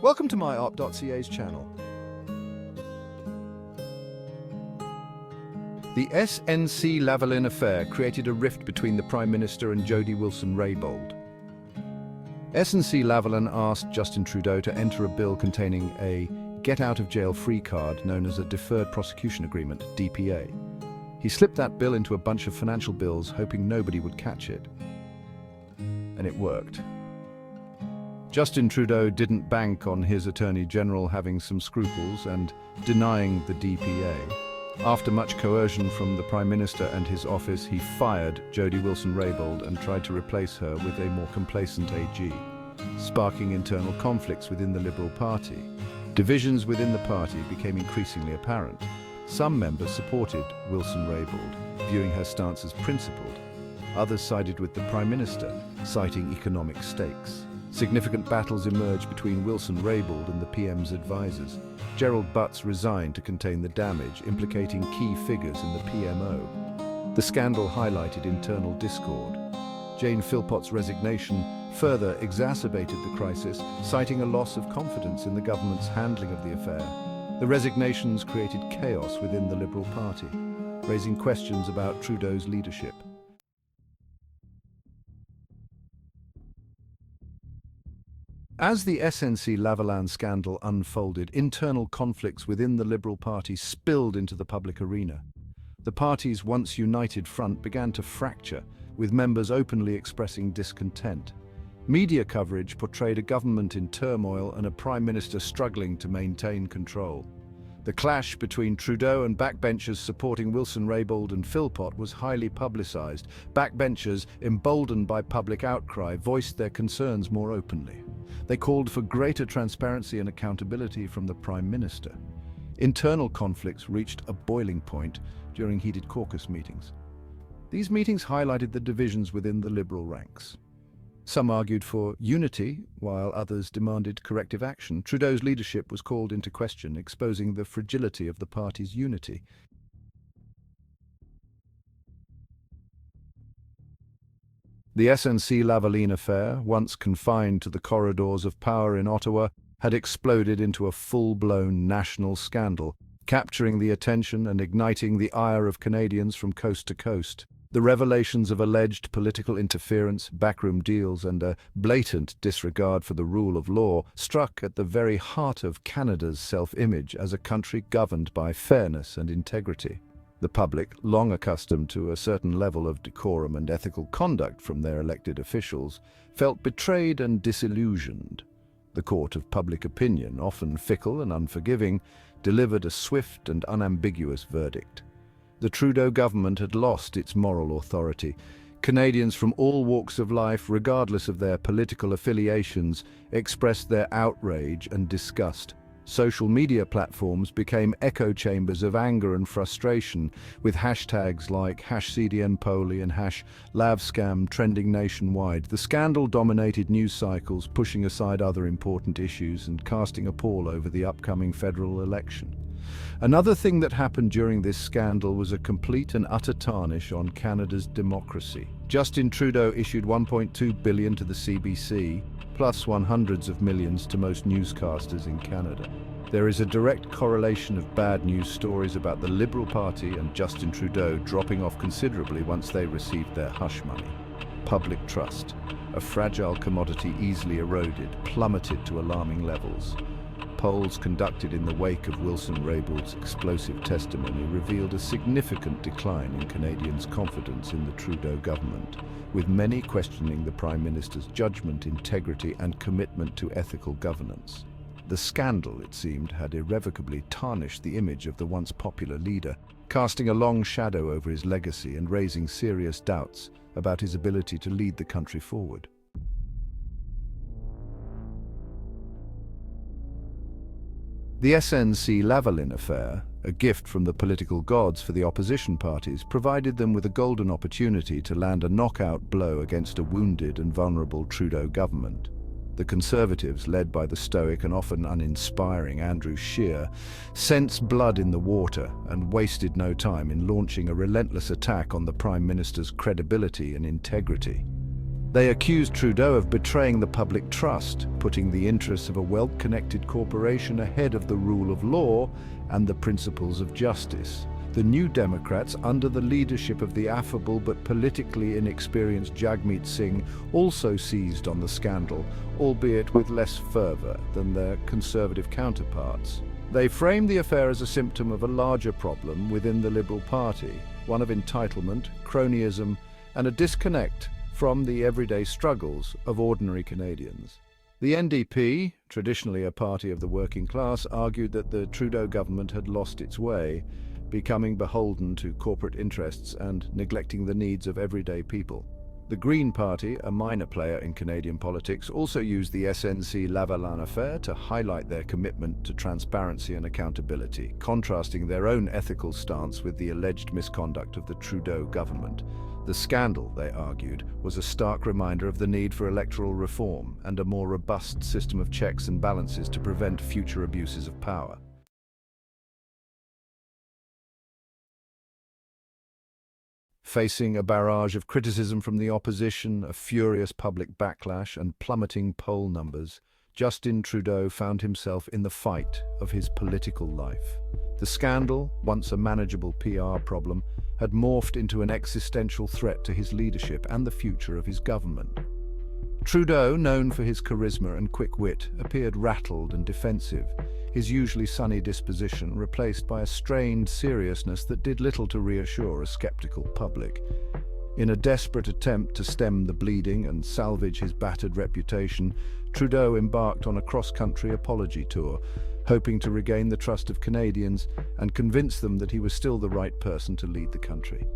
Welcome to myop.ca's channel. The SNC-Lavalin affair created a rift between the Prime Minister and Jody Wilson-Raybould. SNC-Lavalin asked Justin Trudeau to enter a bill containing a get-out-of-jail-free card known as a Deferred Prosecution Agreement, DPA. He slipped that bill into a bunch of financial bills, hoping nobody would catch it. And it worked. Justin Trudeau didn't bank on his Attorney General having some scruples and denying the DPA. After much coercion from the Prime Minister and his office, he fired Jody Wilson-Raybould and tried to replace her with a more complacent AG, sparking internal conflicts within the Liberal Party. Divisions within the party became increasingly apparent. Some members supported Wilson-Raybould, viewing her stance as principled. Others sided with the Prime Minister, citing economic stakes. Significant battles emerged between Wilson-Raybould and the PM's advisors. Gerald resigned to contain the damage, implicating key figures in the PMO. The scandal highlighted internal discord. Jane Philpott's resignation further exacerbated the crisis, citing a loss of confidence in the government's handling of the affair. The resignations created chaos within the Liberal Party, raising questions about Trudeau's leadership. As the SNC-Lavalin scandal unfolded, internal conflicts within the Liberal Party spilled into the public arena. The party's once united front began to fracture, with members openly expressing discontent. Media coverage portrayed a government in turmoil and a Prime Minister struggling to maintain control. The clash between Trudeau and backbenchers supporting Wilson-Raybould and Philpott was highly publicised. Backbenchers, emboldened by public outcry, voiced their concerns more openly. They called for greater transparency and accountability from the Prime Minister. Internal conflicts reached a boiling point during heated caucus meetings. These meetings highlighted the divisions within the Liberal ranks. Some argued for unity, while others demanded corrective action. Trudeau's leadership was called into question, exposing the fragility of the party's unity. The SNC-Lavalin affair, once confined to the corridors of power in Ottawa, had exploded into a full-blown national scandal, capturing the attention and igniting the ire of Canadians from coast to coast. The revelations of alleged political interference, backroom deals, and a blatant disregard for the rule of law struck at the very heart of Canada's self-image as a country governed by fairness and integrity. The public, long accustomed to a certain level of decorum and ethical conduct from their elected officials, felt betrayed and disillusioned. The court of public opinion, often fickle and unforgiving, delivered a swift and unambiguous verdict. The Trudeau government had lost its moral authority. Canadians from all walks of life, regardless of their political affiliations, expressed their outrage and disgust. Social media platforms became echo chambers of anger and frustration, with hashtags like #CDNPoli and #LavScam trending nationwide. The scandal dominated news cycles, pushing aside other important issues and casting a pall over the upcoming federal election. Another thing that happened during this scandal was a complete and utter tarnish on Canada's democracy. Justin Trudeau issued $1.2 billion to the CBC, plus hundreds of millions to most newscasters in Canada. There is a direct correlation of bad news stories about the Liberal Party and Justin Trudeau dropping off considerably once they received their hush money. Public trust, a fragile commodity easily eroded, plummeted to alarming levels. Polls conducted in the wake of Wilson-Raybould's explosive testimony revealed a significant decline in Canadians' confidence in the Trudeau government, with many questioning the Prime Minister's judgment, integrity, and commitment to ethical governance. The scandal, it seemed, had irrevocably tarnished the image of the once popular leader, casting a long shadow over his legacy and raising serious doubts about his ability to lead the country forward. The SNC-Lavalin affair, a gift from the political gods for the opposition parties, provided them with a golden opportunity to land a knockout blow against a wounded and vulnerable Trudeau government. The Conservatives, led by the stoic and often uninspiring Andrew Scheer, sensed blood in the water and wasted no time in launching a relentless attack on the Prime Minister's credibility and integrity. They accused Trudeau of betraying the public trust, putting the interests of a well-connected corporation ahead of the rule of law and the principles of justice. The New Democrats, under the leadership of the affable but politically inexperienced Jagmeet Singh, also seized on the scandal, albeit with less fervour than their Conservative counterparts. They framed the affair as a symptom of a larger problem within the Liberal Party, one of entitlement, cronyism, and a disconnect from the everyday struggles of ordinary Canadians. The NDP, traditionally a party of the working class, argued that the Trudeau government had lost its way, becoming beholden to corporate interests and neglecting the needs of everyday people. The Green Party, a minor player in Canadian politics, also used the SNC-Lavalin affair to highlight their commitment to transparency and accountability, contrasting their own ethical stance with the alleged misconduct of the Trudeau government. The scandal, they argued, was a stark reminder of the need for electoral reform and a more robust system of checks and balances to prevent future abuses of power. Facing a barrage of criticism from the opposition, a furious public backlash, and plummeting poll numbers, Justin Trudeau found himself in the fight of his political life. The scandal, once a manageable PR problem, had morphed into an existential threat to his leadership and the future of his government. Trudeau, known for his charisma and quick wit, appeared rattled and defensive, his usually sunny disposition replaced by a strained seriousness that did little to reassure a skeptical public. In a desperate attempt to stem the bleeding and salvage his battered reputation, Trudeau embarked on a cross-country apology tour, hoping to regain the trust of Canadians and convince them that he was still the right person to lead the country.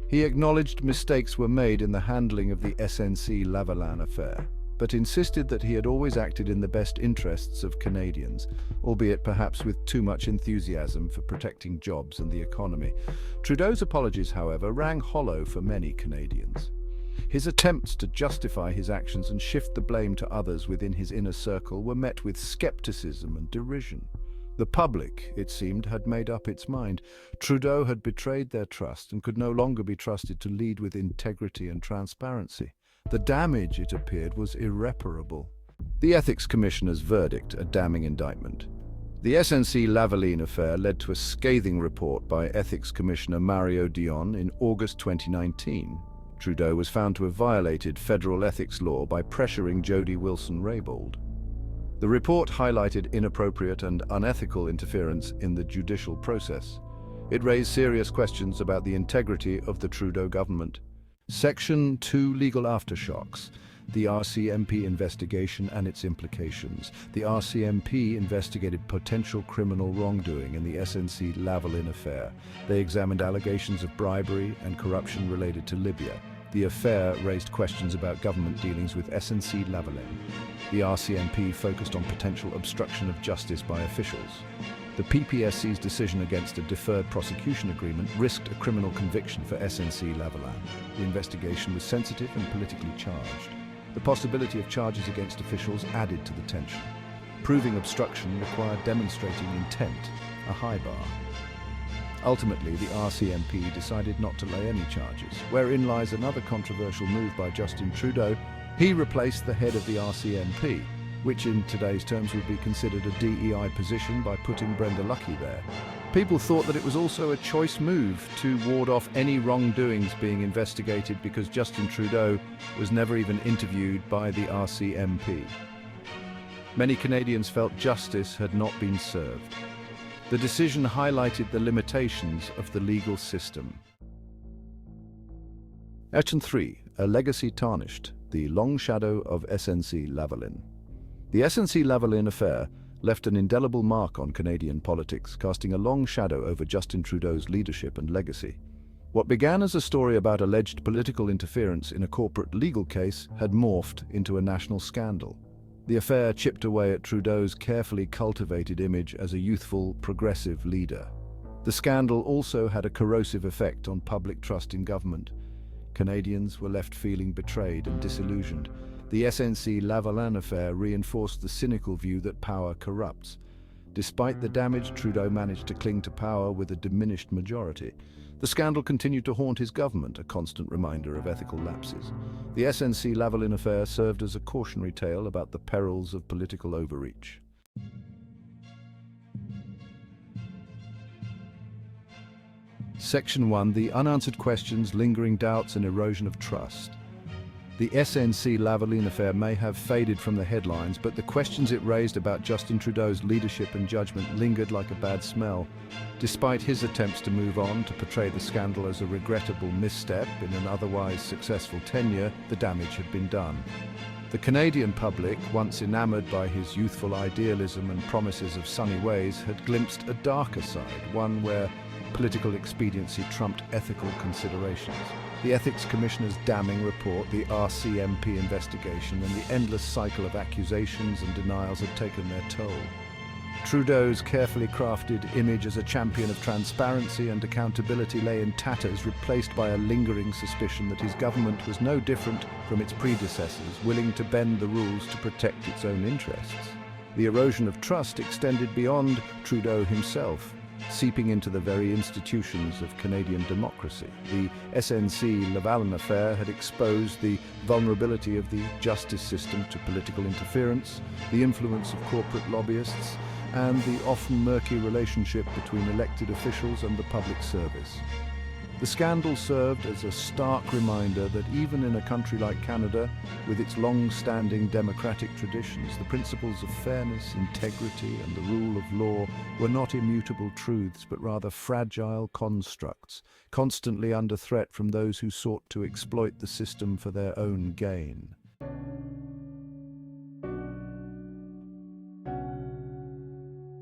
He acknowledged mistakes were made in the handling of the SNC-Lavalin affair, but insisted that he had always acted in the best interests of Canadians, albeit perhaps with too much enthusiasm for protecting jobs and the economy. Trudeau's apologies, however, rang hollow for many Canadians. His attempts to justify his actions and shift the blame to others within his inner circle were met with skepticism and derision. The public, it seemed, had made up its mind. Trudeau had betrayed their trust and could no longer be trusted to lead with integrity and transparency. The damage, it appeared, was irreparable. The Ethics Commissioner's verdict, a damning indictment. The SNC-Lavalin affair led to a scathing report by Ethics Commissioner Mario Dion in August 2019. Trudeau was found to have violated federal ethics law by pressuring Jody Wilson-Raybould. The report highlighted inappropriate and unethical interference in the judicial process. It raised serious questions about the integrity of the Trudeau government. Section 2 Legal Aftershocks. The RCMP investigation and its implications. The RCMP investigated potential criminal wrongdoing in the SNC-Lavalin affair. They examined allegations of bribery and corruption related to Libya. The affair raised questions about government dealings with SNC-Lavalin. The RCMP focused on potential obstruction of justice by officials. The PPSC's decision against a deferred prosecution agreement risked a criminal conviction for SNC-Lavalin. The investigation was sensitive and politically charged. The possibility of charges against officials added to the tension. Proving obstruction required demonstrating intent, a high bar. Ultimately, the RCMP decided not to lay any charges, wherein lies another controversial move by Justin Trudeau. He replaced the head of the RCMP, which in today's terms would be considered a DEI position, by putting Brenda Lucki there. People thought that it was also a choice move to ward off any wrongdoings being investigated because Justin Trudeau was never even interviewed by the RCMP. Many Canadians felt justice had not been served. The decision highlighted the limitations of the legal system. Action 3. A legacy tarnished. The long shadow of SNC-Lavalin. The SNC-Lavalin affair left an indelible mark on Canadian politics, casting a long shadow over Justin Trudeau's leadership and legacy. What began as a story about alleged political interference in a corporate legal case had morphed into a national scandal. The affair chipped away at Trudeau's carefully cultivated image as a youthful, progressive leader. The scandal also had a corrosive effect on public trust in government. Canadians were left feeling betrayed and disillusioned. The SNC-Lavalin affair reinforced the cynical view that power corrupts. Despite the damage, Trudeau managed to cling to power with a diminished majority. The scandal continued to haunt his government, a constant reminder of ethical lapses. The SNC-Lavalin affair served as a cautionary tale about the perils of political overreach. Section 1. The unanswered questions, lingering doubts and erosion of trust. The SNC-Lavalin affair may have faded from the headlines, but the questions it raised about Justin Trudeau's leadership and judgment lingered like a bad smell. Despite his attempts to move on, to portray the scandal as a regrettable misstep in an otherwise successful tenure, the damage had been done. The Canadian public, once enamored by his youthful idealism and promises of sunny ways, had glimpsed a darker side, one where political expediency trumped ethical considerations. The Ethics Commissioner's damning report, the RCMP investigation, and the endless cycle of accusations and denials had taken their toll. Trudeau's carefully crafted image as a champion of transparency and accountability lay in tatters, replaced by a lingering suspicion that his government was no different from its predecessors, willing to bend the rules to protect its own interests. The erosion of trust extended beyond Trudeau himself, seeping into the very institutions of Canadian democracy. The SNC-Lavalin affair had exposed the vulnerability of the justice system to political interference, the influence of corporate lobbyists, and the often murky relationship between elected officials and the public service. The scandal served as a stark reminder that even in a country like Canada, with its long-standing democratic traditions, the principles of fairness, integrity, and the rule of law were not immutable truths, but rather fragile constructs, constantly under threat from those who sought to exploit the system for their own gain.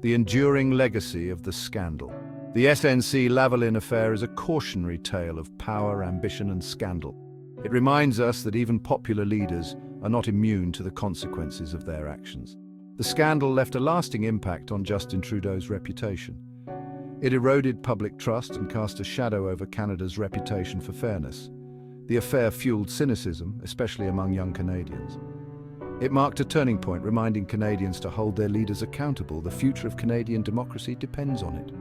The enduring legacy of the scandal. The SNC-Lavalin affair is a cautionary tale of power, ambition, and scandal. It reminds us that even popular leaders are not immune to the consequences of their actions. The scandal left a lasting impact on Justin Trudeau's reputation. It eroded public trust and cast a shadow over Canada's reputation for fairness. The affair fueled cynicism, especially among young Canadians. It marked a turning point, reminding Canadians to hold their leaders accountable. The future of Canadian democracy depends on it.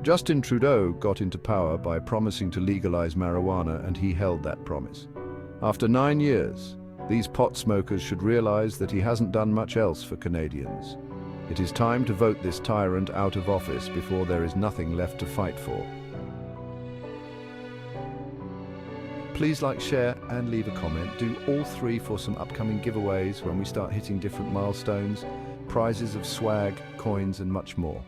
Justin Trudeau got into power by promising to legalize marijuana, and he held that promise. After 9 years, these pot smokers should realize that he hasn't done much else for Canadians. It is time to vote this tyrant out of office before there is nothing left to fight for. Please like, share, and leave a comment. Do all 3 for some upcoming giveaways when we start hitting different milestones, prizes of swag, coins, and much more.